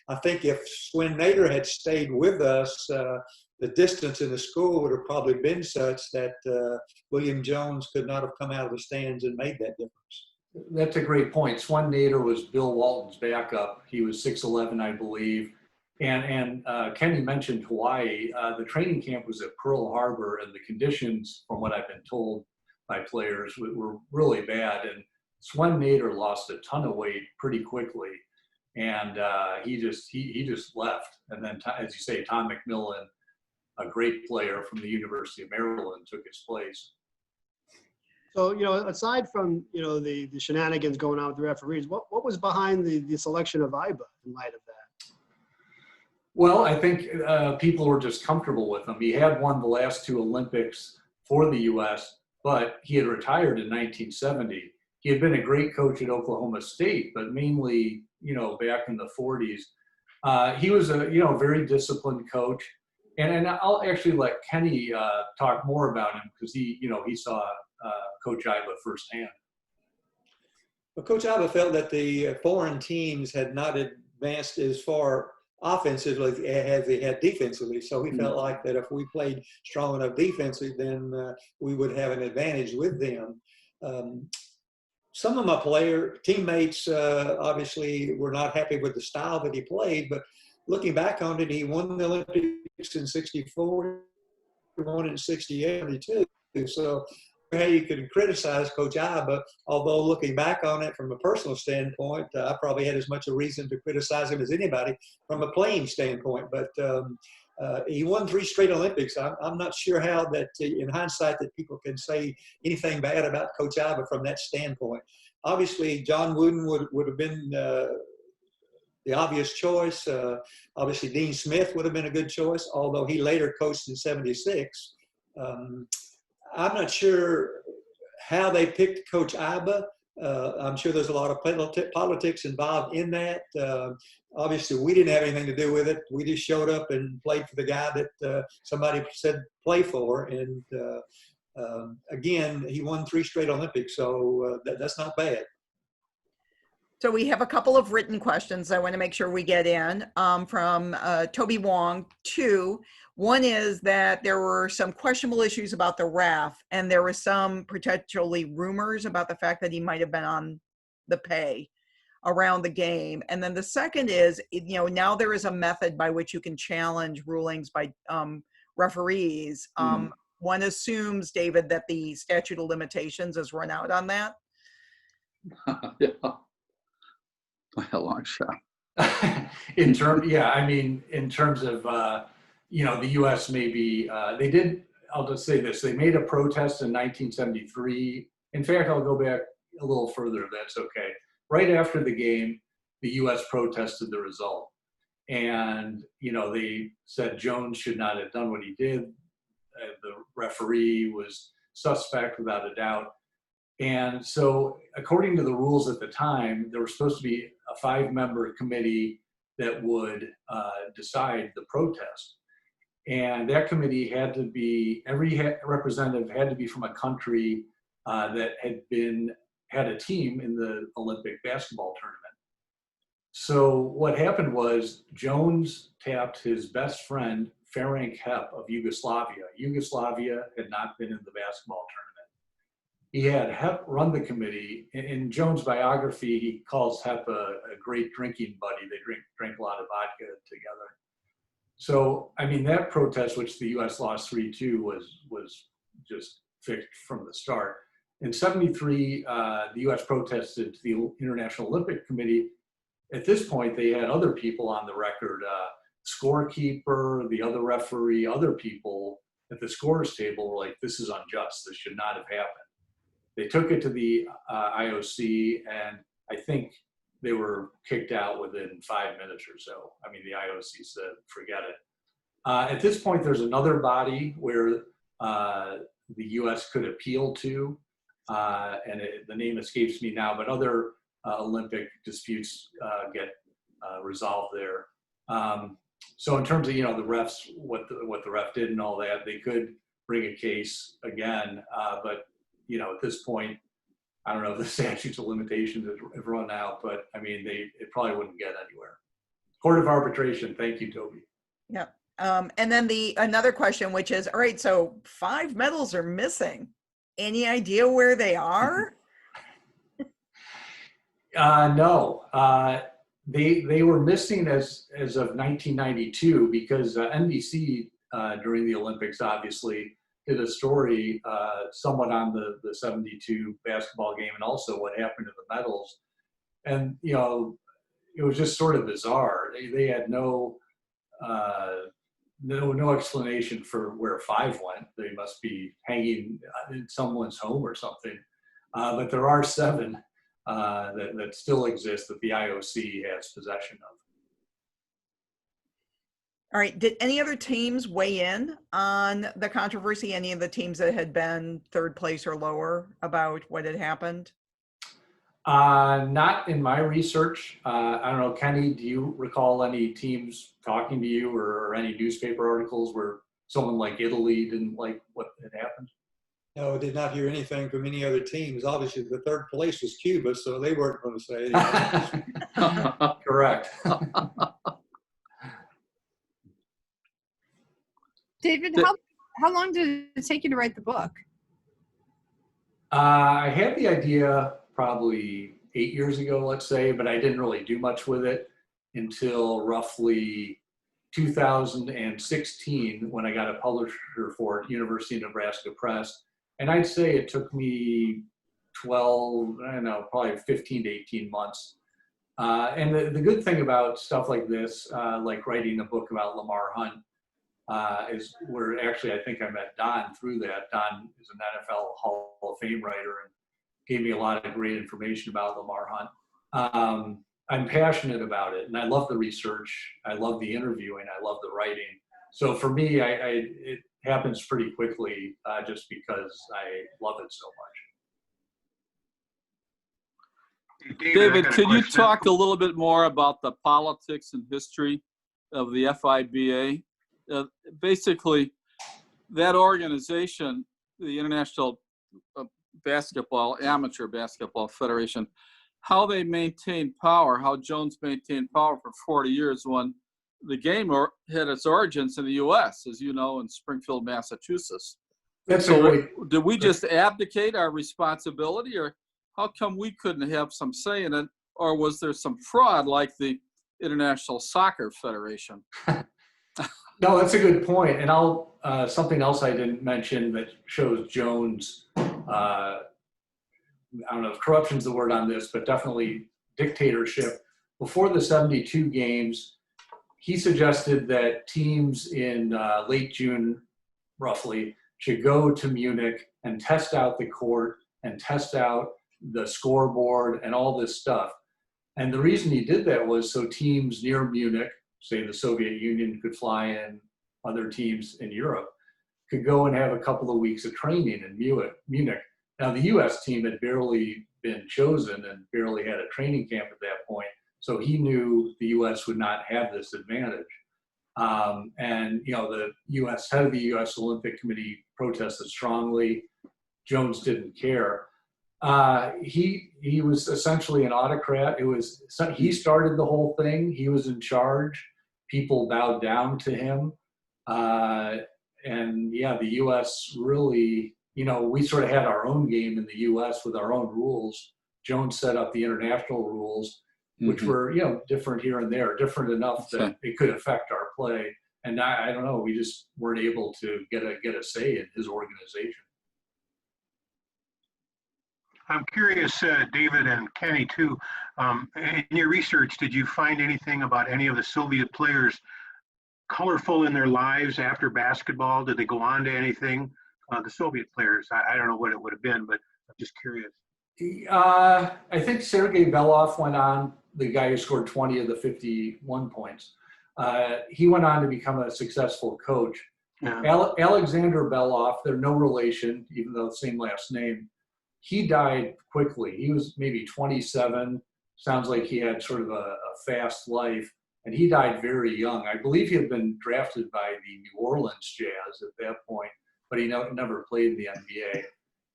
I think if Swin Nader had stayed with us, the distance in the school would have probably been such that William Jones could not have come out of the stands and made that difference. That's a great point. Swin Nader was Bill Walton's backup. He was 6'11", I believe. And Kenny mentioned Hawaii. The training camp was at Pearl Harbor, and the conditions, from what I've been told by players, were really bad. And Swin Nader lost a ton of weight pretty quickly, and he just left. And then, as you say, Tom McMillan, a great player from the University of Maryland, took his place. So, aside from, the shenanigans going on with the referees, what was behind the selection of Iba in light of that? Well, I think people were just comfortable with him. He had won the last two Olympics for the U.S., but he had retired in 1970. He had been a great coach at Oklahoma State, but mainly, back in the 40s. He was a, very disciplined coach. And I'll actually let Kenny talk more about him because he saw Coach Iba firsthand. Well, Coach Iba felt that the foreign teams had not advanced as far offensively as they had defensively. So he felt like that if we played strong enough defensively, then we would have an advantage with them. Some of my teammates obviously were not happy with the style that he played, but looking back on it, he won the Olympics in 64, he won it in 68, 72. So you could criticize Coach Iba, although looking back on it from a personal standpoint, I probably had as much a reason to criticize him as anybody from a playing standpoint. But he won 3 straight Olympics. I'm not sure how that, in hindsight, that people can say anything bad about Coach Iba from that standpoint. Obviously, John Wooden would have been the obvious choice. Obviously, Dean Smith would have been a good choice, although he later coached in 76. I'm not sure how they picked Coach Iba. I'm sure there's a lot of politics involved in that. Obviously, we didn't have anything to do with it. We just showed up and played for the guy that somebody said play for. And again, he won 3 straight Olympics, so that's not bad. So we have a couple of written questions I want to make sure we get in from Toby Wong. 2. One is that there were some questionable issues about the ref, and there was some potentially rumors about the fact that he might have been on the pay. around the game. And then the second is, now there is a method by which you can challenge rulings by referees. One assumes, David, that the statute of limitations has run out on that. Yeah. By a long shot. In terms of, the U.S. maybe, they did, I'll just say this, they made a protest in 1973. In fact, I'll go back a little further, if that's okay. Right after the game, the U.S. protested the result. And, they said Jones should not have done what he did. The referee was suspect without a doubt. And so according to the rules at the time, there was supposed to be a 5-member committee that would decide the protest. And that committee had to be, every representative had to be from a country that had a team in the Olympic basketball tournament. So what happened was Jones tapped his best friend, Ferenc Hep of Yugoslavia. Yugoslavia had not been in the basketball tournament. He had Hep run the committee. In Jones' biography, he calls Hep a great drinking buddy. They drank a lot of vodka together. So, that protest, which the U.S. lost 3-2, was just fixed from the start. In '73, the U.S. protested to the International Olympic Committee. At this point, they had other people on the record, scorekeeper, the other referee, other people at the scorers table were like, this is unjust. This should not have happened. They took it to the IOC, and I think they were kicked out within 5 minutes or so. The IOC said, forget it. At this point, there's another body where the U.S. could appeal to, and the name escapes me now, but other Olympic disputes get resolved there. So in terms of, the refs, what the ref did and all that, they could bring a case again, but at this point, I don't know if the statutes of limitations have run out, but it probably wouldn't get anywhere. Court of arbitration. Thank you, Toby. Yeah. And then another question, which is, all right, so 5 medals are missing. Any idea where they are? No. They were missing as of 1992 because NBC during the Olympics obviously did a story somewhat on the 72 basketball game and also what happened to the medals. And, it was just sort of bizarre. They had no explanation for where 5 went. They must be hanging in someone's home or something. But there are 7 that still exist that the IOC has possession of. All right. Did any other teams weigh in on the controversy? Any of the teams that had been 3rd place or lower about what had happened? Not in my research. I don't know, Kenny, do you recall any teams talking to you or any newspaper articles where someone like Italy didn't like what had happened? No, I did not hear anything from any other teams. Obviously, the 3rd place was Cuba, so they weren't going to say anything. Correct. David, how long did it take you to write the book? I had the idea probably 8 years ago, let's say, but I didn't really do much with it until roughly 2016 when I got a publisher for it, University of Nebraska Press. And I'd say it took me probably 15 to 18 months. And the good thing about stuff like this, like writing a book about Lamar Hunt, is where actually I think I met Don through that. Don is an NFL Hall of Fame writer and gave me a lot of great information about Lamar Hunt. I'm passionate about it, and I love the research. I love the interviewing. I love the writing. So for me, it happens pretty quickly just because I love it so much. David, could you talk a little bit more about the politics and history of the FIBA? Basically, that organization, the International Amateur Basketball Federation, how they maintained power, how Jones maintained power for 40 years when the game had its origins in the U.S., as you know, in Springfield, Massachusetts. So did we just abdicate our responsibility, or how come we couldn't have some say in it? or was there some fraud like the International Soccer Federation? No, that's a good point. And I'll something else I didn't mention that shows Jones. I don't know if corruption's the word on this, but definitely dictatorship. Before the 72 games, he suggested that teams in late June, roughly, should go to Munich and test out the court and test out the scoreboard and all this stuff. And the reason he did that was so teams near Munich, say the Soviet Union, could fly in, other teams in Europe could go and have a couple of weeks of training in Munich. Now, the U.S. team had barely been chosen and barely had a training camp at that point, so he knew the U.S. would not have this advantage. And, you know, the U.S. head of the U.S. Olympic Committee protested strongly. Jones didn't care. He was essentially an autocrat. He started the whole thing. He was in charge. People bowed down to him. And yeah, the U.S. really, you know, we sort of had our own game in the U.S. with our own rules. Jones set up the international rules, which were, you know, different here and there, different enough that it could affect our play. And I don't know, we just weren't able to get a say in his organization. I'm curious, David and Kenny too, in your research, did you find anything about any of the Soviet players colorful in their lives after basketball? Did they go on to anything? The Soviet players, I don't know what it would have been, but I'm just curious. I think Sergei Belov went on, the guy who scored 20 of the 51 points. He went on to become a successful coach. Yeah. Alexander Belov, they're no relation, even though the same last name. He died quickly. He was maybe 27. Sounds like he had sort of a fast life. And he died very young. I believe he had been drafted by the New Orleans Jazz at that point, but he never played in the NBA.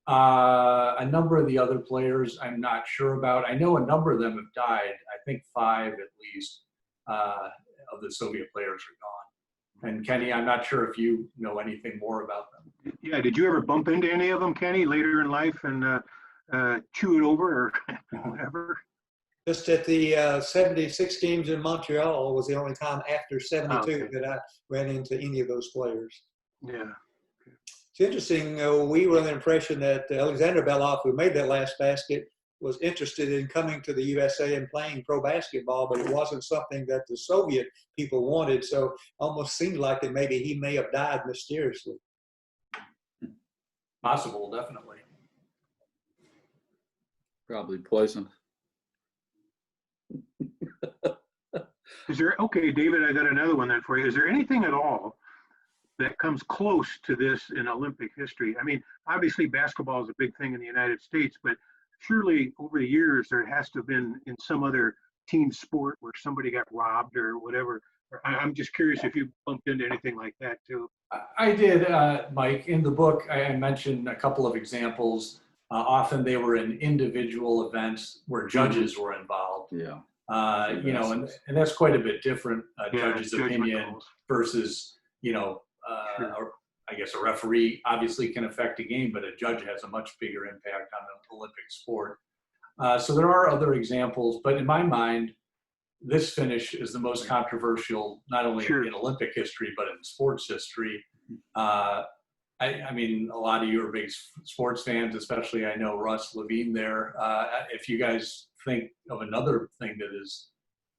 A number of the other players I'm not sure about. I know a number of them have died. I think 5 at least of the Soviet players are gone. And Kenny, I'm not sure if you know anything more about them. Yeah, did you ever bump into any of them, Kenny, later in life and chew it over or whatever? Just at the 76 games in Montreal was the only time after 72 that I ran into any of those players. Yeah. It's interesting. We were under the impression that Alexander Belov, who made that last basket, was interested in coming to the USA and playing pro basketball, but it wasn't something that the Soviet people wanted. So almost seemed like that maybe he may have died mysteriously. Possible, definitely. Probably poison. Is there, okay, David, I got another one then for you. Is there anything at all that comes close to this in Olympic history? I mean, obviously basketball is a big thing in the United States, but surely over the years there has to have been in some other team sport where somebody got robbed or whatever. I'm just curious if you bumped into anything like that too. I did, Mike. In the book, I mentioned a couple of examples. Often they were in individual events where judges were involved. Yeah. You know, and that's quite a bit different, judge's opinion calls versus, you know, or I guess a referee obviously can affect a game, but a judge has a much bigger impact on an Olympic sport. So there are other examples, but in my mind, this finish is the most controversial, not only in Olympic history, but in sports history. I mean, a lot of you are big sports fans, especially I know Russ Levine there. If you guys think of another thing that is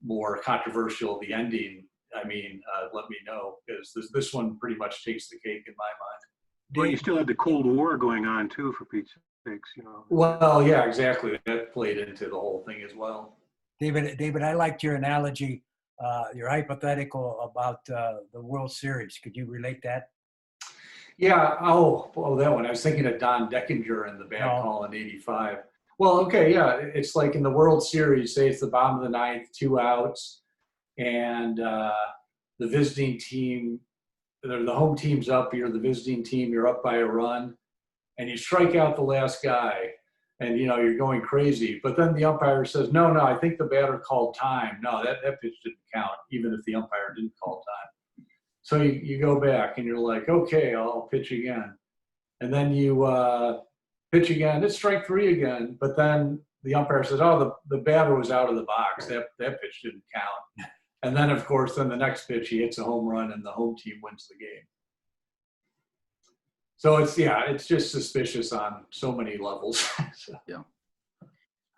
more controversial, the ending, I mean, let me know, because this one pretty much takes the cake in my mind. Well, you still had the Cold War going on too, for Pete's sakes, you know. Well, yeah, exactly. That played into the whole thing as well. David, I liked your analogy, your hypothetical about the World Series. Could you relate that? Yeah. Oh, that one. I was thinking of Don Deckinger in the back call in '85. Well, okay, yeah. It's like in the World Series, say it's the bottom of the ninth, 2 outs, and the visiting team, the home team's up, you're the visiting team, you're up by a run, and you strike out the last guy, and you know you're going crazy. But then the umpire says, no, I think the batter called time. No, that pitch didn't count, even if the umpire didn't call time. So you go back and you're like, okay, I'll pitch again. And then you pitch again, it's strike 3 again. But then the umpire said, "Oh, the batter was out of the box. That pitch didn't count." And then, of course, then the next pitch he hits a home run and the home team wins the game. So it's just suspicious on so many levels. Yeah.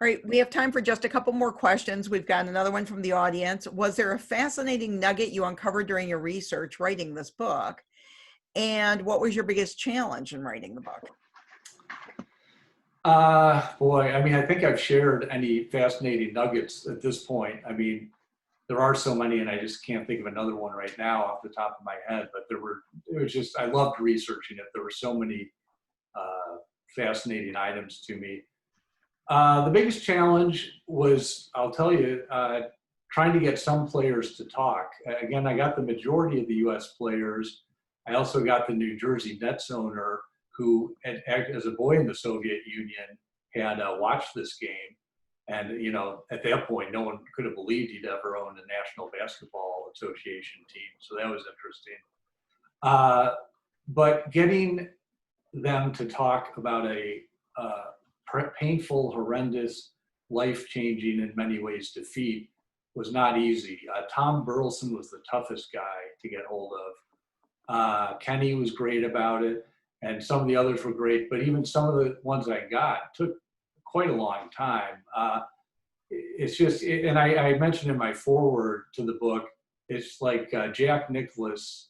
All right, we have time for just a couple more questions. We've got another one from the audience. Was there a fascinating nugget you uncovered during your research writing this book? And what was your biggest challenge in writing the book? Boy, I mean, I think I've shared any fascinating nuggets at this point. I mean, there are so many, and I just can't think of another one right now off the top of my head, but I loved researching it. There were so many fascinating items to me. The biggest challenge was, I'll tell you, trying to get some players to talk. Again, I got the majority of the US players. I also got the New Jersey Nets owner who, as a boy in the Soviet Union, had watched this game. And, you know, at that point, no one could have believed he'd ever own a National Basketball Association team. So that was interesting. But getting them to talk about a painful, horrendous, life-changing, in many ways, defeat was not easy. Tom Burleson was the toughest guy to get hold of. Kenny was great about it, and some of the others were great, but even some of the ones I got took quite a long time. It's just, and I mentioned in my foreword to the book, it's like Jack Nicklaus,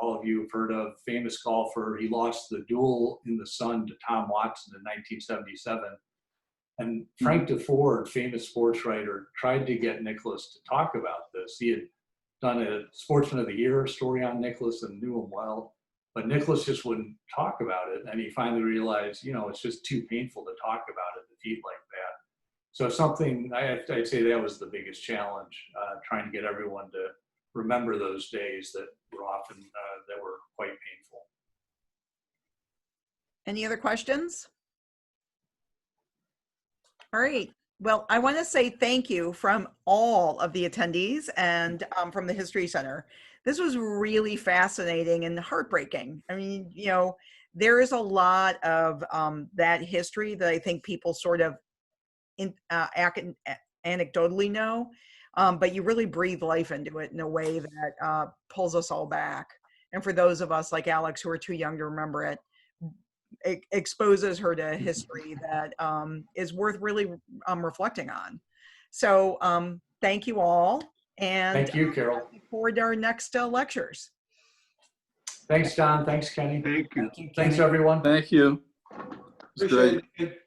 all of you have heard of, famous golfer. He lost the duel in the sun to Tom Watson in 1977. And Frank DeFord, famous sports writer, tried to get Nicklaus to talk about this. He had done a Sportsman of the Year story on Nicklaus and knew him well, but Nicklaus just wouldn't talk about it. And he finally realized, you know, it's just too painful to talk about a defeat like that. So something, I'd say that was the biggest challenge, trying to get everyone to remember those days that were often, that were quite painful. Any other questions? All right. Well, I want to say thank you from all of the attendees and from the History Center. This was really fascinating and heartbreaking. I mean, you know, there is a lot of that history that I think people sort of anecdotally know, but you really breathe life into it in a way that pulls us all back. And for those of us like Alex who are too young to remember it, it exposes her to history that is worth really reflecting on. So thank you all. And thank you, Carol. Look forward to our next lectures. Thanks, Don. Thanks, Kenny. Thank you. Thanks, everyone. Thank you. It's great. Appreciate it.